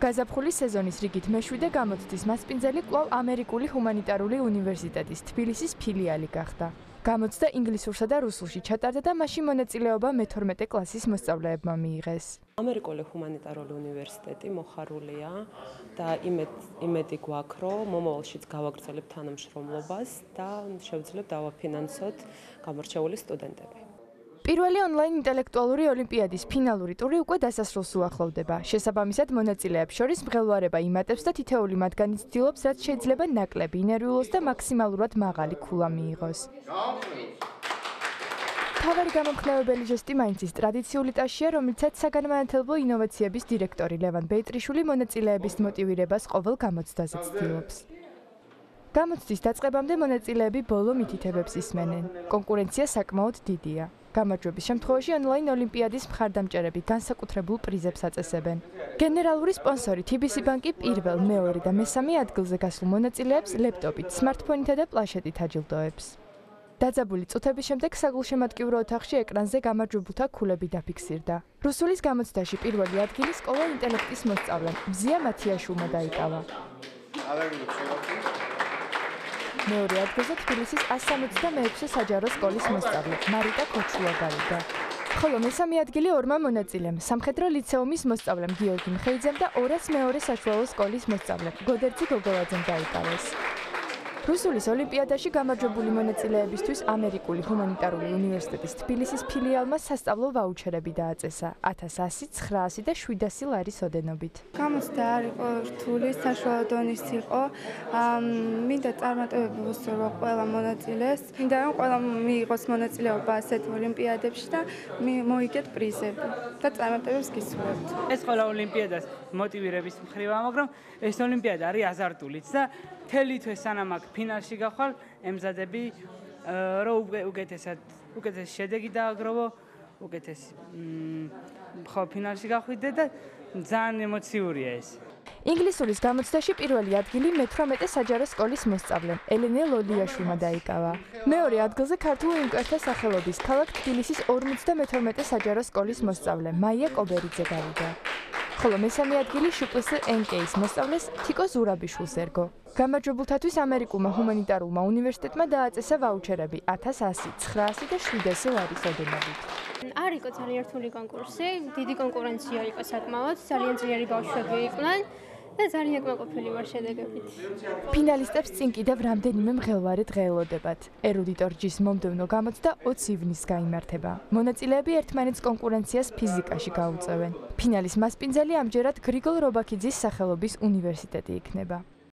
გაზაფხულის სეზონის რიგით მეშვიდე გამოცდის მასპინძელი კვლავ ამერიკული ჰუმანიტარული უნივერსიტეტის თბილისის ფილიალი გახდა. გამოცდა ინგლისურსა და რუსულში ჩატარდა და მაშინ მონაწილეობა მე-12 კლასის მოსწავლეებმა მიიღეს. ამერიკული ჰუმანიტარული უნივერსიტეტი მოხარულია და იმედი გვაქვს, რომ მომავალშიც გავაგრძელებთ თანამშრომლობას და შევძლებთ დავაფინანსოთ გამორჩეული სტუდენტები. პირველი ონლაინ ინტელექტუალური ოლიმპიადის ფინალური ტური უკვე დასასრულს უახლოვდება. შესაბამისად, მონაწილეებს შორის მღელვარება იმატებს და თითოეული მათგანი ცდილობს, რაც შეიძლება ნაკლები ინერვიულოს და მაქსიმალურად მაღალი ქულა მიიღოს. თავარი გამომხნევებელი ჟესტი მაინც ის ტრადიციული ტაშია, რომელიცაც საგანმანათლებლო ინოვაციების დირექტორი ლევან ბეიტრიშვილი მონაწილეების მოტივირებას ყოველ გამოცდაზე ცდილობს. გამოცდის დაწყებამდე მონაწილეები ბოლო მითითებებს ისმენენ. კონკურენცია საკმაოდ დიდია. გამარჯვების შემთხვევაში ონლაინ ოლიმპიადის მხარდამჭერები განსაკუთრებულ პრიზებს აწესებენ. გენერალური სპონსორი TBC ბანკი პირველ, მეორე და მესამე ადგილზე გასულ მონაწილეებს ლეპტოპით, სმარტფონითა და პლანშეტით აჯილდოებს. დაძაბული წუთების შემდეგ საგულშემატკივრო ოთახში ეკრანზე გამარჯვებულთა ქულები დაფიქსირდა. რუსულის გამოცდაში პირველი ადგილი სკოლა ინტელექტის მოსწავლემ მზია მათიაშვილმა დაიკავა. მეორე ადგილზე თბილისის 166 საჯარო სკოლის მოსწავლე მარიტა ქოჩულა გავიდა. ხოლო მესამე ადგილი ორმა მონაწილემ სამხედრო ლიცეუმის მოსწავლემ გიორგი მხეიძემ და 202 საშუალო სკოლის მოსწავლემ გოდერძი გოგოვაძემ დაიკავეს. რუსულის ოლიმპიადაში გამარჯვებული მონაწილეებისთვის ამერიკული ჰუმანიტარული უნივერსიტეტის თბილისის ფილიალმა სასწავლო ვაუჩერები დააწესა 1100, 900 და 700 ლარის ოდენობით. გამოცდა არ იყო რთული, საშუალო დონის იყო. მინდა წარმატებები ვუსურვო ყველა მონაწილეს. მინდა რომ ყველა მიიღოს მონაწილეობა ასეთ ოლიმპიადებში და მოიგეთ პრიზები და წარმატებებს გისურვებთ. ეს ყველა ოლიმპიადას მოტივირების მხრივაა, მაგრამ ეს ოლიმპიადა არის აზარტულიც და მთელი თვე სანამ აქ ფინალში გავხვალ, ემზადები რომ უკეთეს შედეგი დააგროვო, უკეთეს ფინალში გავხვიდე და ძალიან ემოციურია ეს. ინგლისურის გამოცდაში პირველი ადგილი მე-18 საჯარო სკოლის მოსწავლემ ელენე ლოლიაშვილმა დაიკავა. მეორე ადგილზე ქართული უნკერთა სახელობის ქალაქ თბილისის 52 საჯარო სკოლის მოსწავლე მაია კობერიძე გავიდა. ხოლო მესამე ადგილი შუპლს NK-ის მოსწავლეს თიკო ზურაბიშვილს ერგო. გამარჯვებულთათვის ამერიკულმა ჰუმანიტარულმა უნივერსიტეტმა დააწესა ვაუჩერები 1100, 900 და 700 ლარის ოდენობით. არ იყო ძალიან რთული კონკურსი, დიდი კონკურენცია იყო საკმაოდ, ძალიან ძლიერი ბავშვები იყვნენ და ძალიან კმაყოფილი ვარ შედეგებით. ფინალისტებს წინ კიდევ რამდენიმე მღელვარე დღე ელოდებათ. ერუდიტორ ჯის მომდევნო გამოცდა 20 ივნისს გაიმართება. მონაწილეები ერთმანეთს კონკურენციას ფიზიკაში გაუწევენ. ფინალის მასპინძელი ამჯერად გრიგოლ რობაქიძის სახელობის უნივერსიტეტი იქნება.